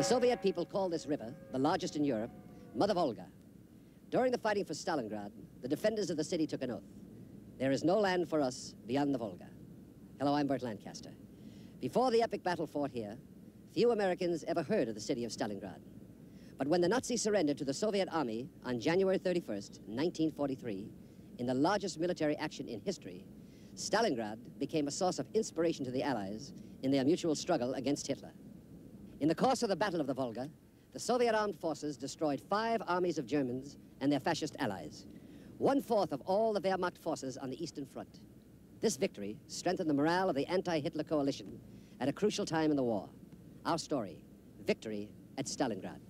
The Soviet people called this river, the largest in Europe, Mother Volga. During the fighting for Stalingrad, the defenders of the city took an oath. There is no land for us beyond the Volga. Hello, I'm Burt Lancaster. Before the epic battle fought here, few Americans ever heard of the city of Stalingrad. But when the Nazis surrendered to the Soviet army on January 31st, 1943, in the largest military action in history, Stalingrad became a source of inspiration to the Allies in their mutual struggle against Hitler. In the course of the Battle of the Volga, the Soviet armed forces destroyed 5 armies of Germans and their fascist allies, 1/4 of all the Wehrmacht forces on the Eastern Front. This victory strengthened the morale of the anti-Hitler coalition at a crucial time in the war. Our story, victory at Stalingrad.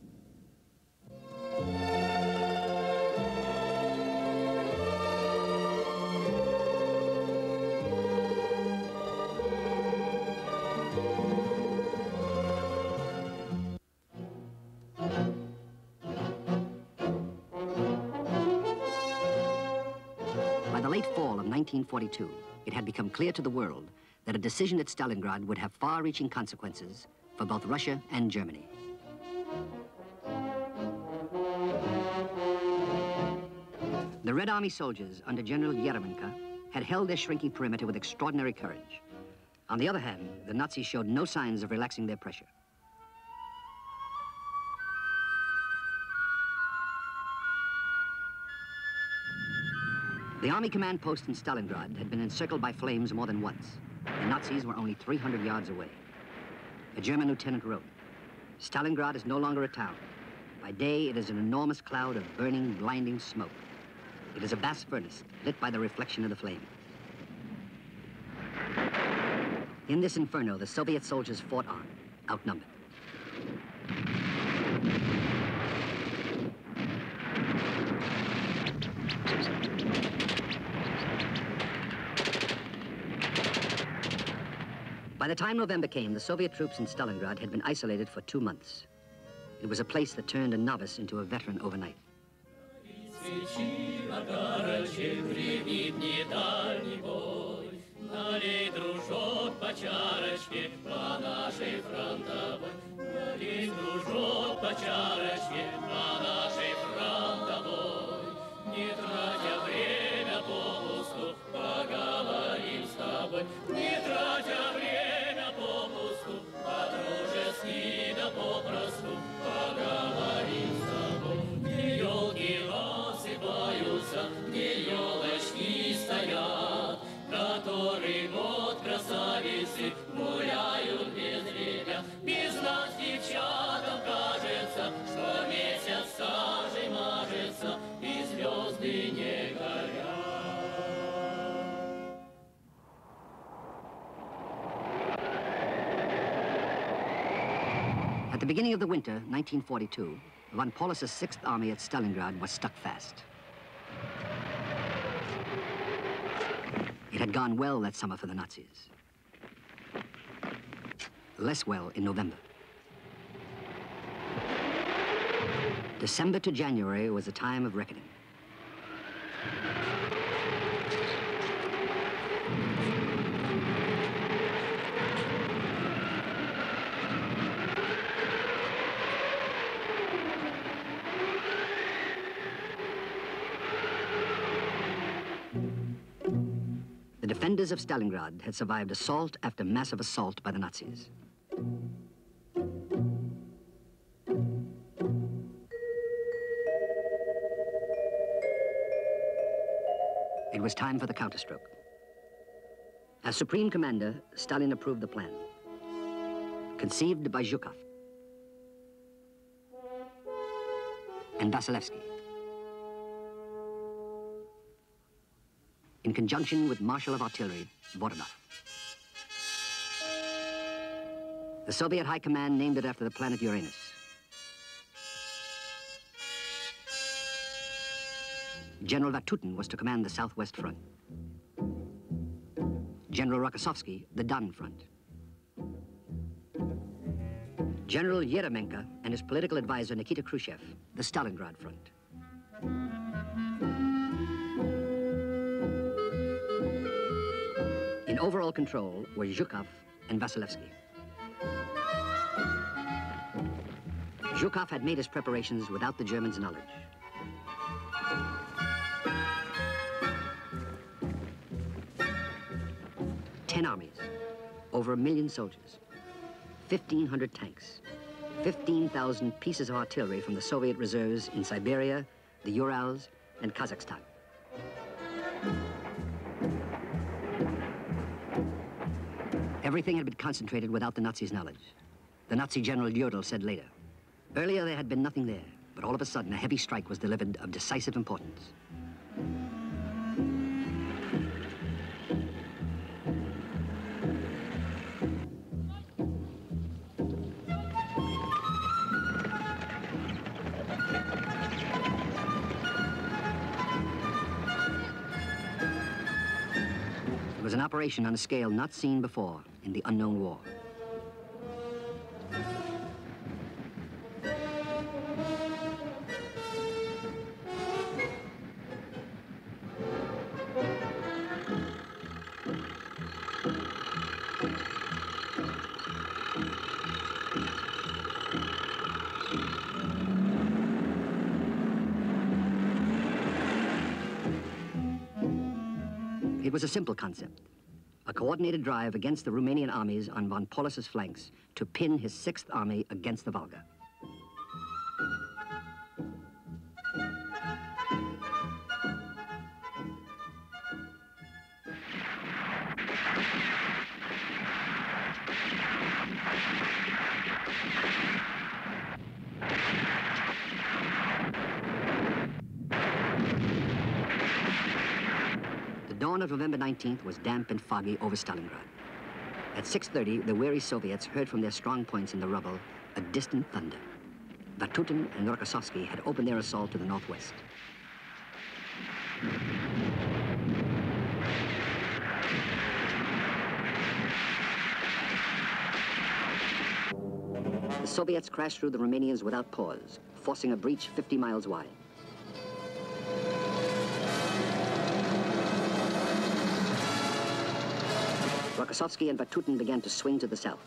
By the late fall of 1942, it had become clear to the world that a decision at Stalingrad would have far-reaching consequences for both Russia and Germany. The Red Army soldiers under General Yeremenko had held their shrinking perimeter with extraordinary courage. On the other hand, the Nazis showed no signs of relaxing their pressure. The army command post in Stalingrad had been encircled by flames more than once. The Nazis were only 300 yards away. A German lieutenant wrote, "Stalingrad is no longer a town. By day, it is an enormous cloud of burning, blinding smoke. It is a vast furnace lit by the reflection of the flame." In this inferno, the Soviet soldiers fought on, outnumbered. By the time November came, the Soviet troops in Stalingrad had been isolated for 2 months. It was a place that turned a novice into a veteran overnight. At the beginning of the winter, 1942, von Paulus's 6th Army at Stalingrad was stuck fast. It had gone well that summer for the Nazis. Less well in November. December to January was a time of reckoning. The defenders of Stalingrad had survived assault after massive assault by the Nazis. It was time for the counterstroke. As Supreme Commander, Stalin approved the plan. Conceived by Zhukov and Vasilevsky, in conjunction with Marshal of Artillery, Voronov. The Soviet High Command named it after the planet Uranus. General Vatutin was to command the Southwest Front. General Rokossovsky, the Don Front. General Yeremenko and his political advisor, Nikita Khrushchev, the Stalingrad Front. In overall control were Zhukov and Vasilevsky. Zhukov had made his preparations without the Germans' knowledge. Ten armies, over 1 million soldiers, 1,500 tanks, 15,000 pieces of artillery from the Soviet reserves in Siberia, the Urals, and Kazakhstan. Everything had been concentrated without the Nazis' knowledge. The Nazi General Jodl said later, earlier there had been nothing there, but all of a sudden a heavy strike was delivered of decisive importance. It was an operation on a scale not seen before in the unknown war. It was a simple concept, a coordinated drive against the Romanian armies on von Paulus's flanks to pin his 6th Army against the Volga. The dawn of November 19th was damp and foggy over Stalingrad. At 6:30, the weary Soviets heard from their strong points in the rubble a distant thunder. Vatutin and Rokossovsky had opened their assault to the northwest. The Soviets crashed through the Romanians without pause, forcing a breach 50 miles wide. Rokossovsky and Vatutin began to swing to the south.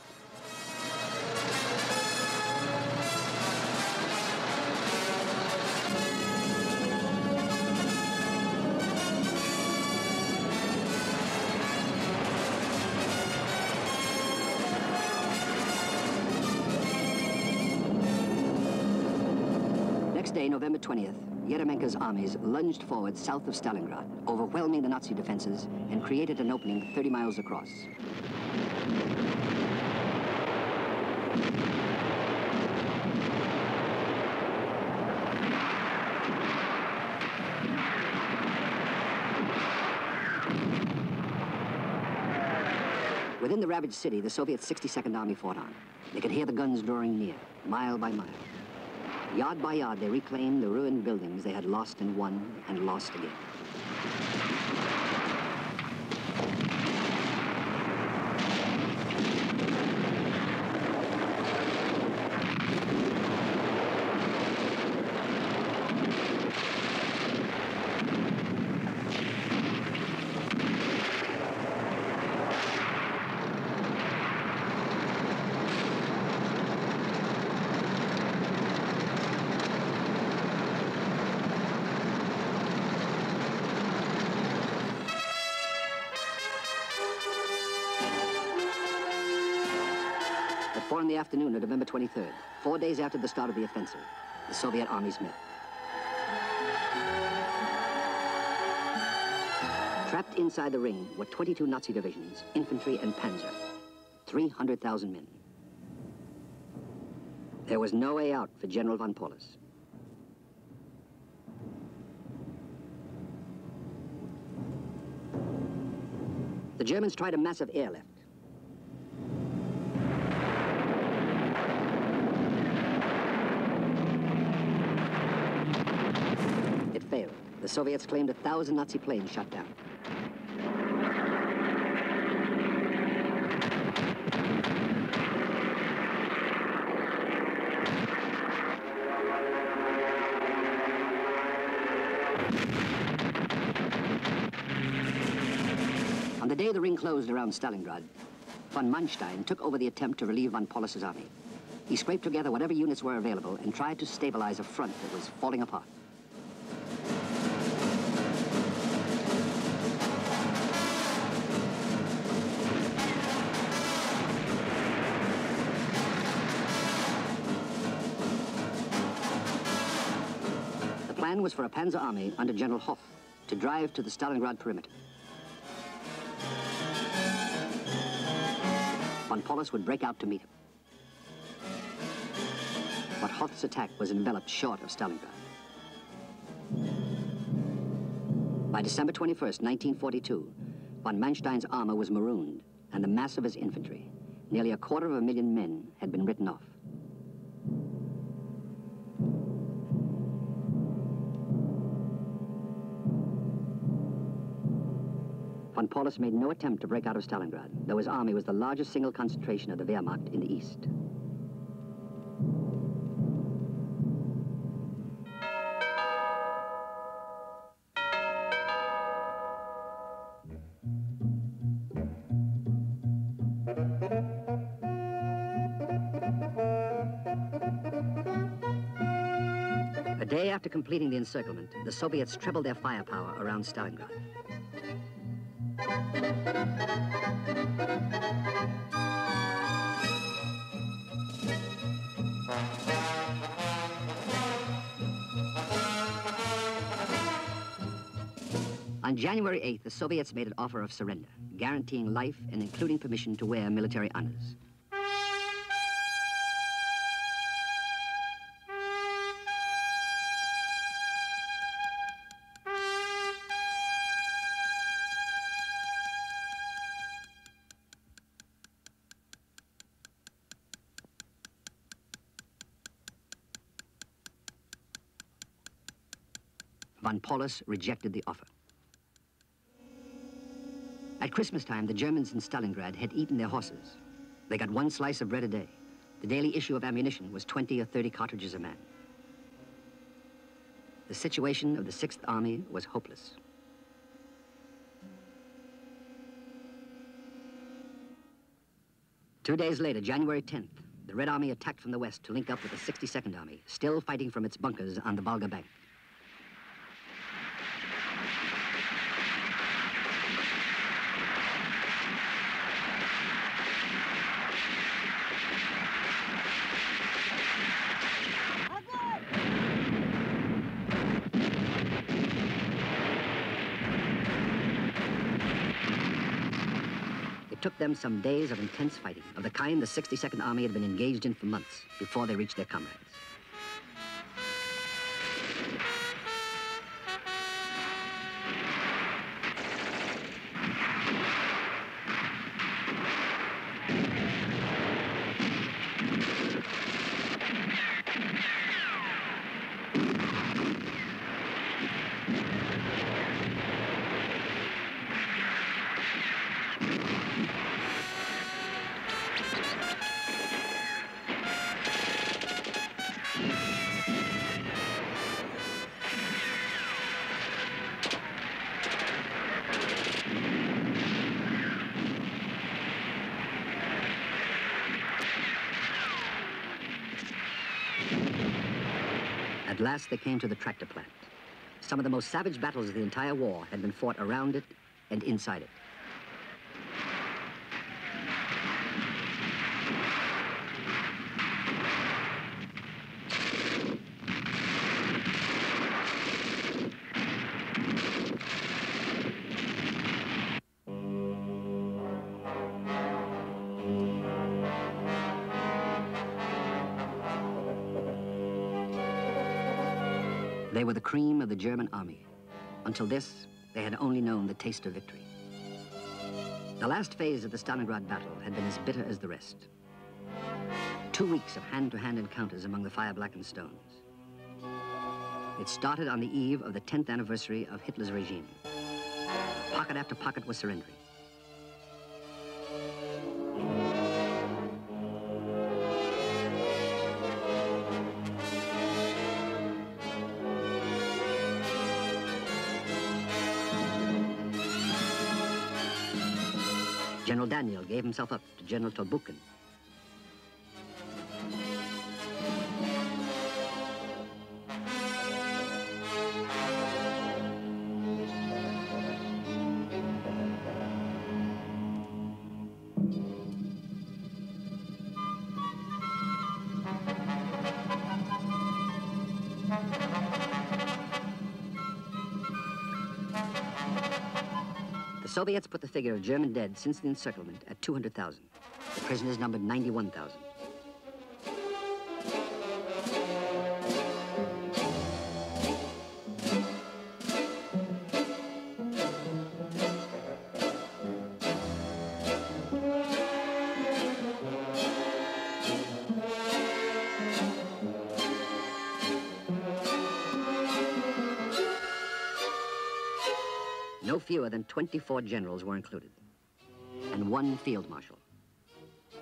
Next day, November 20th, Yeremenko's armies lunged forward south of Stalingrad, overwhelming the Nazi defenses and created an opening 30 miles across. Within the ravaged city, the Soviet 62nd Army fought on. They could hear the guns drawing near, mile by mile. Yard by yard, they reclaimed the ruined buildings they had lost and won and lost again. At 4 in the afternoon of November 23rd, 4 days after the start of the offensive, the Soviet armies met. Trapped inside the ring were 22 Nazi divisions, infantry and panzer, 300,000 men. There was no way out for General von Paulus. The Germans tried a massive airlift. It failed. The Soviets claimed 1,000 Nazi planes shot down. On the day the ring closed around Stalingrad, von Manstein took over the attempt to relieve von Paulus's army. He scraped together whatever units were available and tried to stabilize a front that was falling apart. The plan was for a Panzer army under General Hoff to drive to the Stalingrad perimeter. Von Paulus would break out to meet him. But Hoff's attack was enveloped short of Stalingrad. By December 21st, 1942, von Manstein's armor was marooned, and the mass of his infantry, nearly 250,000 men, had been written off. Von Paulus made no attempt to break out of Stalingrad, though his army was the largest single concentration of the Wehrmacht in the east. A day after completing the encirclement, the Soviets trebled their firepower around Stalingrad. On January 8th, the Soviets made an offer of surrender, guaranteeing life and including permission to wear military honors. Von Paulus rejected the offer. At Christmas time, the Germans in Stalingrad had eaten their horses. They got one slice of bread a day. The daily issue of ammunition was 20 or 30 cartridges a man. The situation of the 6th Army was hopeless. Two days later, January 10th, the Red Army attacked from the west to link up with the 62nd Army, still fighting from its bunkers on the Volga bank. It took them some days of intense fighting, of the kind the 62nd Army had been engaged in for months before they reached their comrades. At last, they came to the tractor plant. Some of the most savage battles of the entire war had been fought around it and inside it. They were the cream of the German army. Until this, they had only known the taste of victory. The last phase of the Stalingrad battle had been as bitter as the rest. 2 weeks of hand-to-hand encounters among the fire-blackened stones. It started on the eve of the 10th anniversary of Hitler's regime. Pocket after pocket was surrendering. General Daniel gave himself up to General Tolbukin. The Soviets put the figure of German dead since the encirclement at 200,000. The prisoners numbered 91,000. No fewer than 24 generals were included, and one field marshal,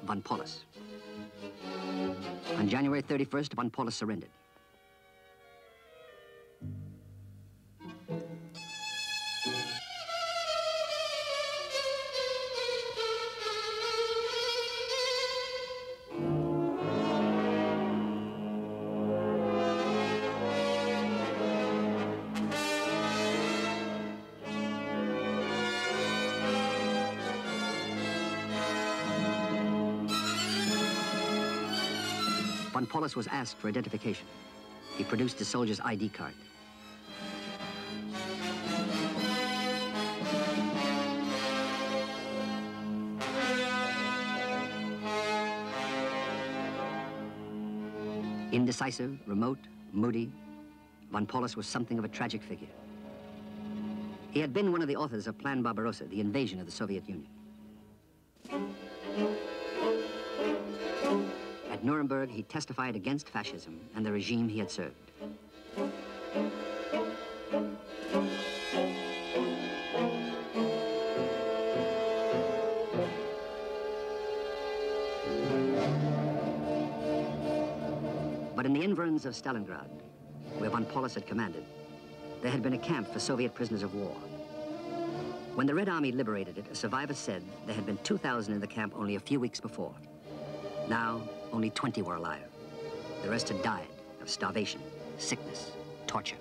von Paulus. On January 31st, von Paulus surrendered. Von Paulus was asked for identification. He produced his soldier's ID card. Indecisive, remote, moody, von Paulus was something of a tragic figure. He had been one of the authors of Plan Barbarossa, the invasion of the Soviet Union. At Nuremberg, he testified against fascism and the regime he had served. But in the environs of Stalingrad, where von Paulus had commanded, there had been a camp for Soviet prisoners of war. When the Red Army liberated it, a survivor said there had been 2,000 in the camp only a few weeks before. Now, only 20 were alive. The rest had died of starvation, sickness, torture.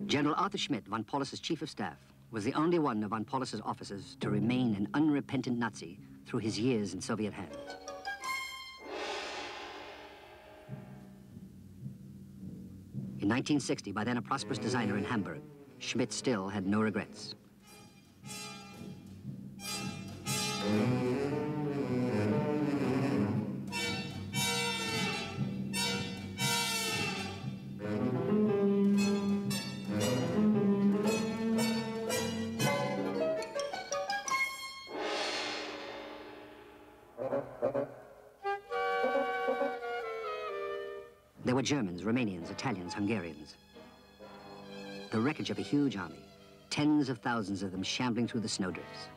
General Arthur Schmidt, von Paulus's chief of staff, was the only one of von Paulus's officers to remain an unrepentant Nazi through his years in Soviet hands. In 1960, by then a prosperous designer in Hamburg, Schmidt still had no regrets. There were Germans, Romanians, Italians, Hungarians. The wreckage of a huge army, tens of thousands of them shambling through the snowdrifts.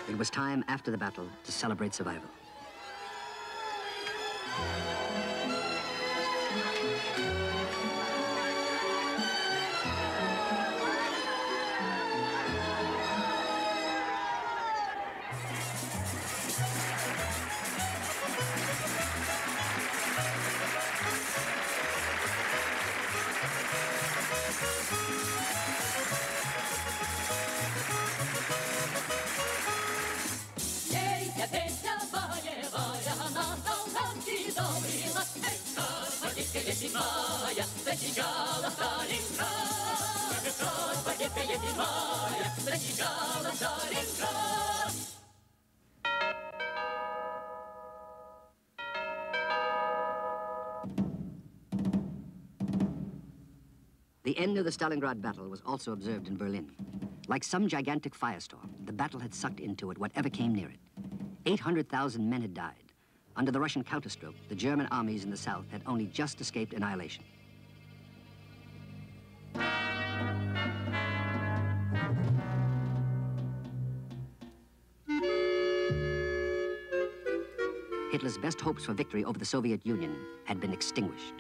It was time after the battle to celebrate survival. едет мая, достигала Сталинград. Победа едет мая, достигала Сталинград. The end of the Stalingrad battle was also observed in Berlin. Like some gigantic firestorm, the battle had sucked into it whatever came near it. 800,000 men had died. Under the Russian counterstroke, the German armies in the south had only just escaped annihilation. Hitler's best hopes for victory over the Soviet Union had been extinguished.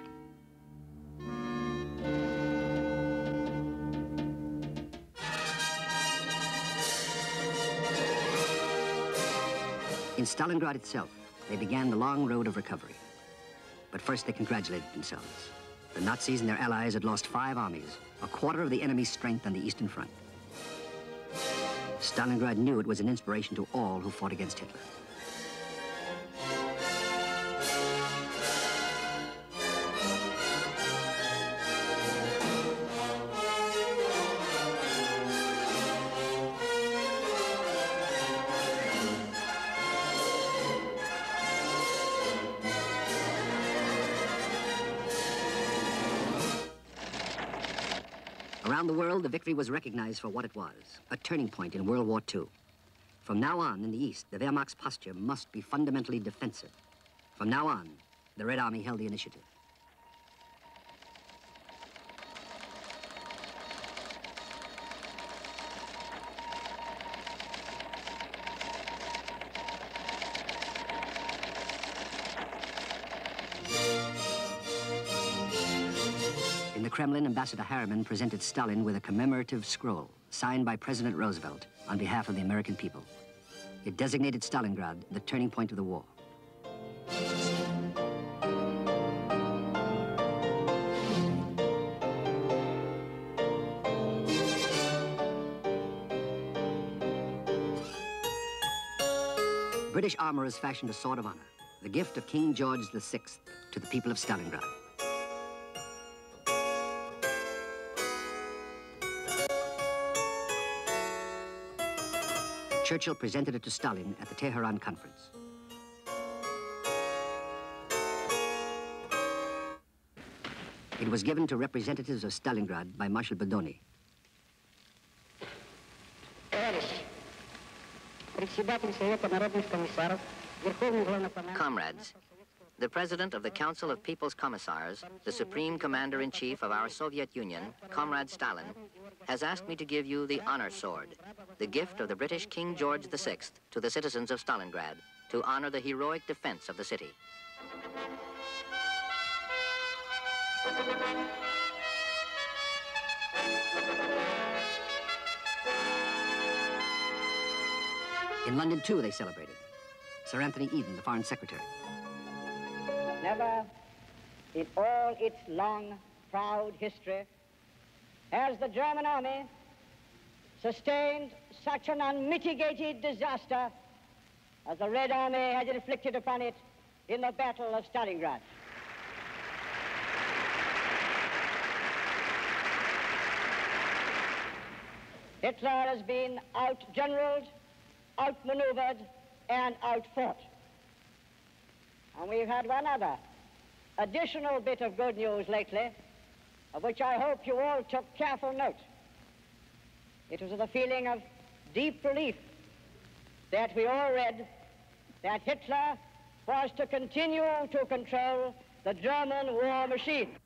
In Stalingrad itself, they began the long road of recovery. But first they congratulated themselves. The Nazis and their allies had lost 5 armies, a quarter of the enemy's strength on the Eastern Front. Stalingrad knew it was an inspiration to all who fought against Hitler. Around the world, the victory was recognized for what it was, a turning point in World War II. From now on, in the East, the Wehrmacht's posture must be fundamentally defensive. From now on, the Red Army held the initiative. In the Kremlin, Ambassador Harriman presented Stalin with a commemorative scroll signed by President Roosevelt on behalf of the American people. It designated Stalingrad the turning point of the war. British armorers fashioned a sword of honor, the gift of King George VI to the people of Stalingrad. Churchill presented it to Stalin at the Tehran conference. It was given to representatives of Stalingrad by Marshal Bedoni. Comrades, the President of the Council of People's Commissars, the Supreme Commander-in-Chief of our Soviet Union, Comrade Stalin, has asked me to give you the Honor Sword, the gift of the British King George VI to the citizens of Stalingrad, to honor the heroic defense of the city. In London, too, they celebrated. Sir Anthony Eden, the Foreign Secretary. Never in all its long, proud history has the German army sustained such an unmitigated disaster as the Red Army has inflicted upon it in the Battle of Stalingrad. Hitler has been out-generaled, outmaneuvered, and outfought. And we've had one other additional bit of good news lately, of which I hope you all took careful note. It was with a feeling of deep relief that we all read that Hitler was to continue to control the German war machine.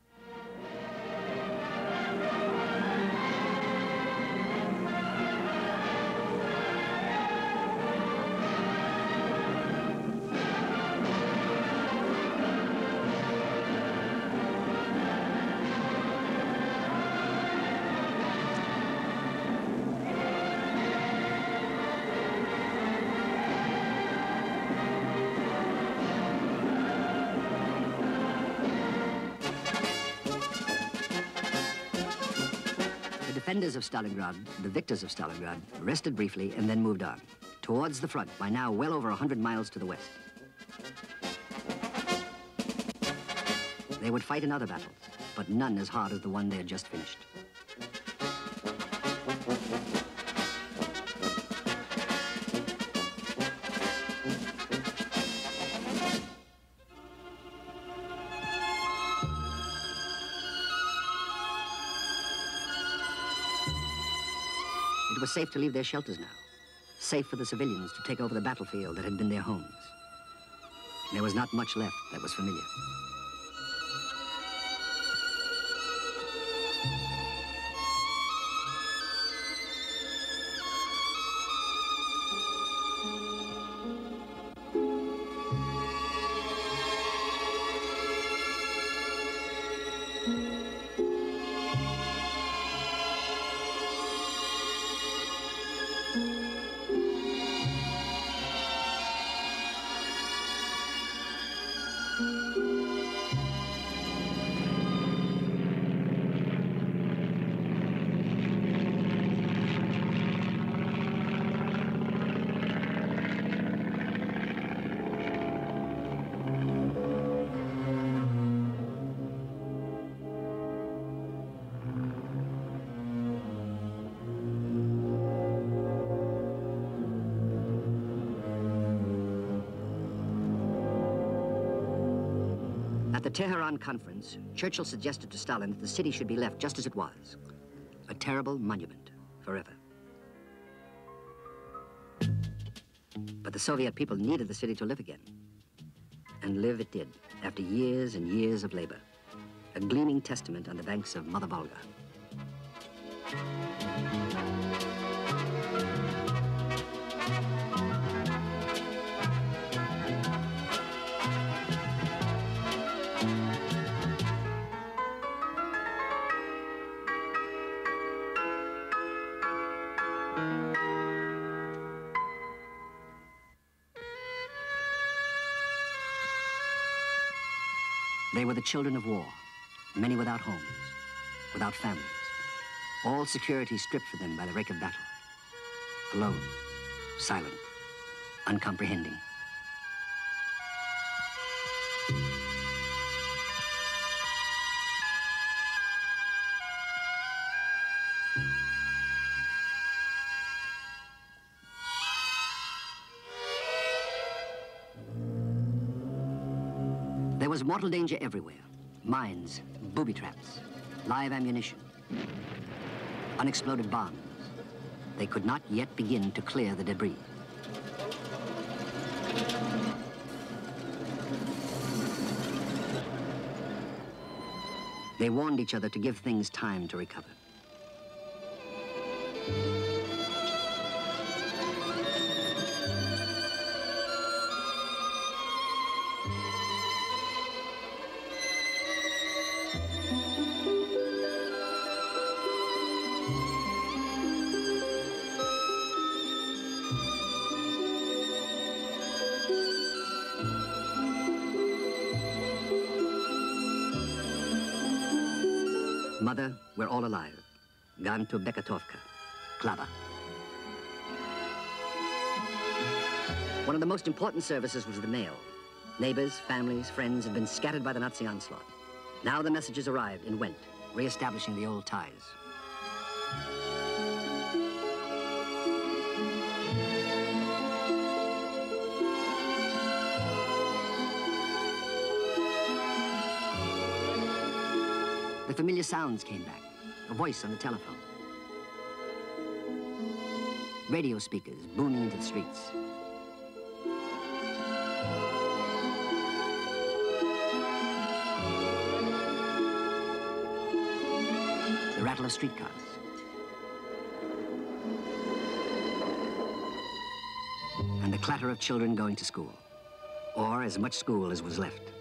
The defenders of Stalingrad, the victors of Stalingrad, rested briefly and then moved on, towards the front, by now well over 100 miles to the west. They would fight in other battles, but none as hard as the one they had just finished. It was safe to leave their shelters now. Safe for the civilians to take over the battlefield that had been their homes. There was not much left that was familiar. At the Tehran conference, Churchill suggested to Stalin that the city should be left just as it was. A terrible monument, forever. But the Soviet people needed the city to live again. And live it did, after years and years of labor. A gleaming testament on the banks of Mother Volga. They were the children of war, many without homes, without families, all security stripped from them by the rake of battle. Alone, silent, uncomprehending. There was mortal danger everywhere. Mines, booby traps, live ammunition, unexploded bombs. They could not yet begin to clear the debris. They warned each other to give things time to recover. Mother, we're all alive. Gone to Bekatovka, Klava. One of the most important services was the mail. Neighbors, families, friends had been scattered by the Nazi onslaught. Now the messages arrived and went, re-establishing the old ties. The familiar sounds came back, a voice on the telephone. Radio speakers booming into the streets. The rattle of streetcars. And the clatter of children going to school, or as much school as was left.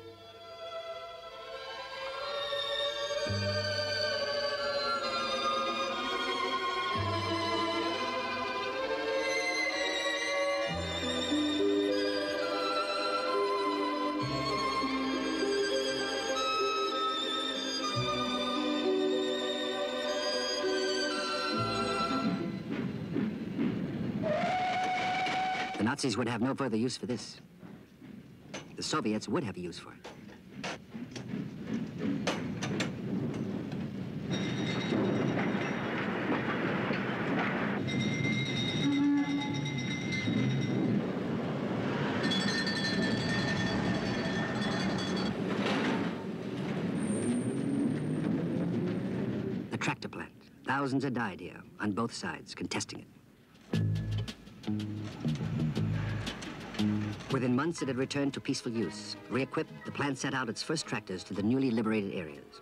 The Nazis would have no further use for this. The Soviets would have a use for it. reactor plant. Thousands had died here, on both sides, contesting it. Within months, it had returned to peaceful use. Re-equipped, the plant sent out its first tractors to the newly liberated areas.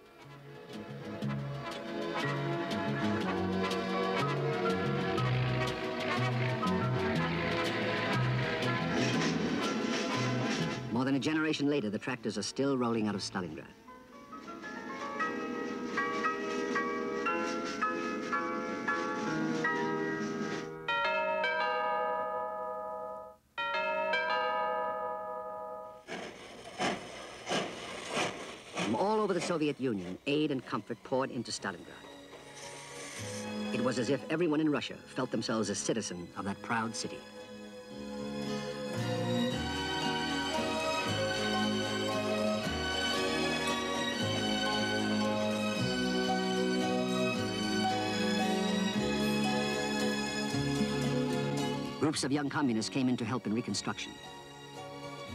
More than a generation later, the tractors are still rolling out of Stalingrad. From all over the Soviet Union, aid and comfort poured into Stalingrad. It was as if everyone in Russia felt themselves a citizen of that proud city. Groups of young communists came in to help in reconstruction,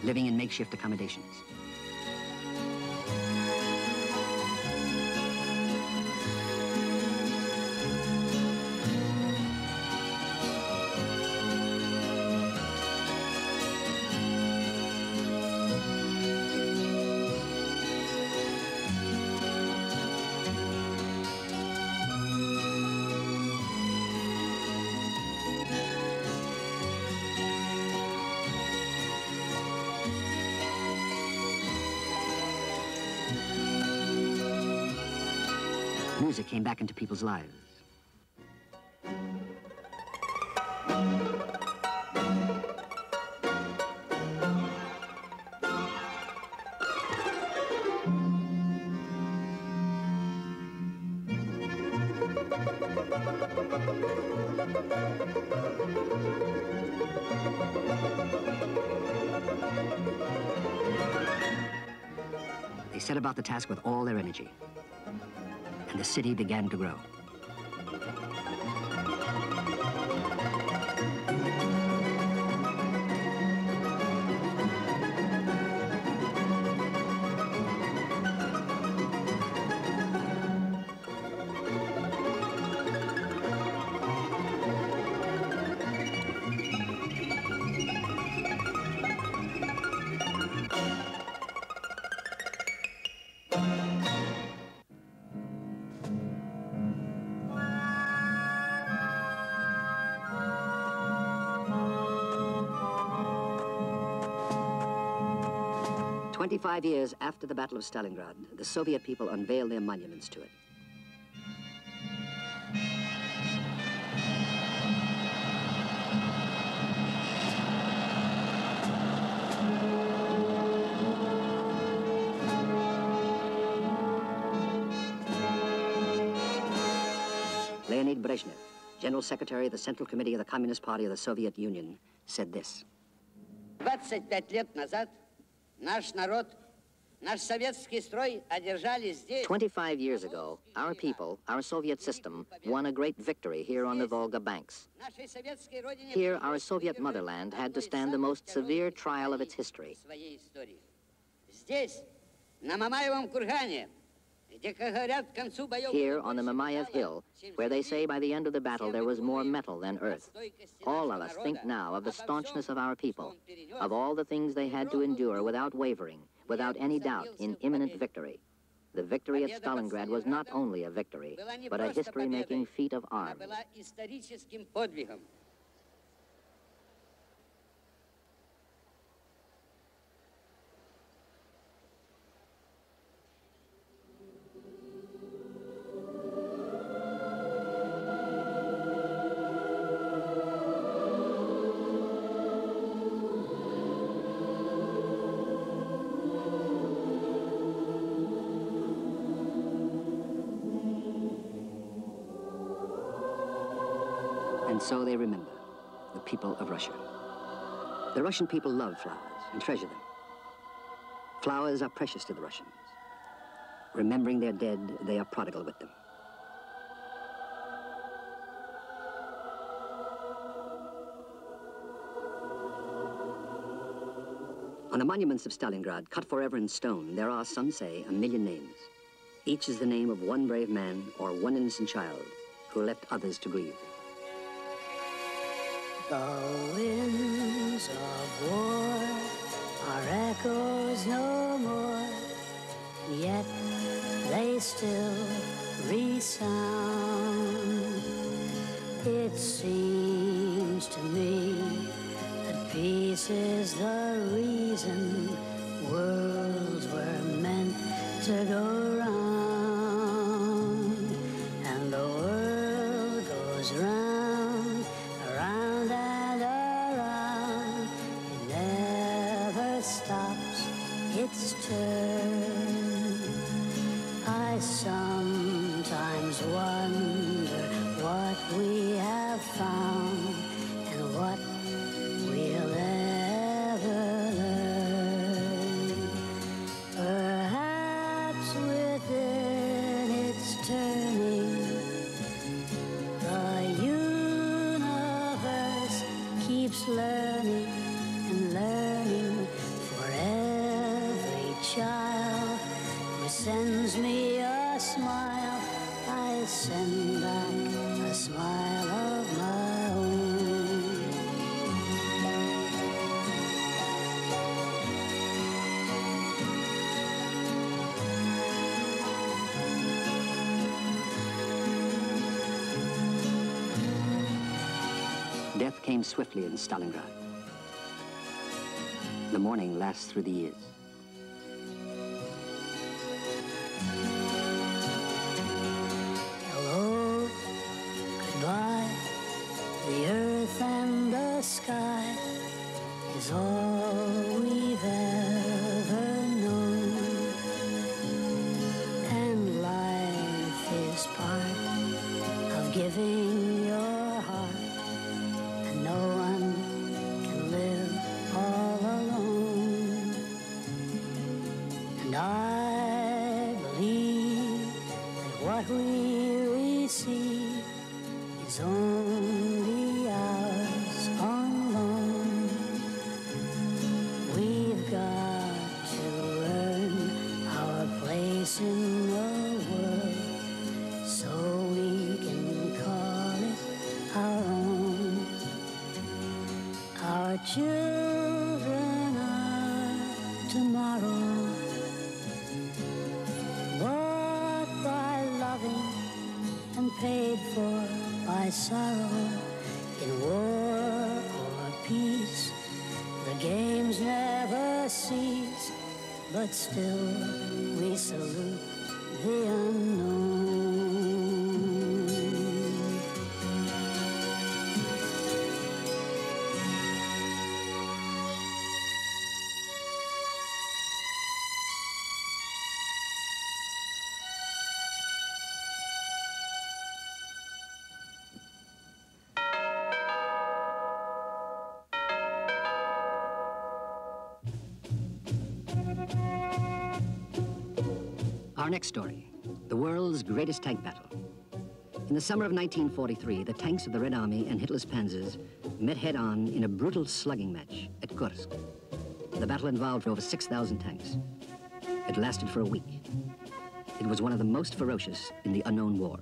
living in makeshift accommodations. Music came back into people's lives. They set about the task with all their energy, and the city began to grow. "25 years after the Battle of Stalingrad, the Soviet people unveiled their monuments to it. Leonid Brezhnev, General Secretary of the Central Committee of the Communist Party of the Soviet Union, said this. 25 лет назад наш народ, наш советский строй одержали здесь. 25 years ago, our people, our Soviet system, won a great victory here on the Volga banks. Here, our Soviet motherland had to stand the most severe trial of its history. Здесь, на Мамаевом кургане, here on the Mamayev Hill, where they say by the end of the battle there was more metal than earth. All of us think now of the staunchness of our people, of all the things they had to endure without wavering, without any doubt, in imminent victory. The victory at Stalingrad was not only a victory, but a history-making feat of arms. And so they remember, the people of Russia. The Russian people love flowers and treasure them. Flowers are precious to the Russians. Remembering their dead, they are prodigal with them. On the monuments of Stalingrad, cut forever in stone, there are, some say, 1 million names. Each is the name of one brave man or one innocent child who left others to grieve. The winds of war are echoes no more, yet they still resound. It seems to me that peace is the reason worlds were meant to go round, and the world goes round, around and around. It never stops its turn. I sometimes wonder what we have found and what we'll ever learn. Perhaps within its turning, the universe keeps learning and learning. For every child who sends me a smile, I send back a smile of my own. Death came swiftly in Stalingrad. The mourning lasts through the years. Hello, goodbye. The earth and the sky is all we've ever known, and life is part of giving your heart, and no one can live all alone. And I believe that what we receive is only ours on loan. We've got to earn our place in the world so we can call it our own. Our children are tomorrow, bought by loving and paid for by sorrow. In war or peace, the games never cease, but still we salute the unknown. Our next story, the world's greatest tank battle. In the summer of 1943, the tanks of the Red Army and Hitler's panzers met head-on in a brutal slugging match at Kursk. The battle involved over 6,000 tanks. It lasted for a week. It was one of the most ferocious in the unknown war.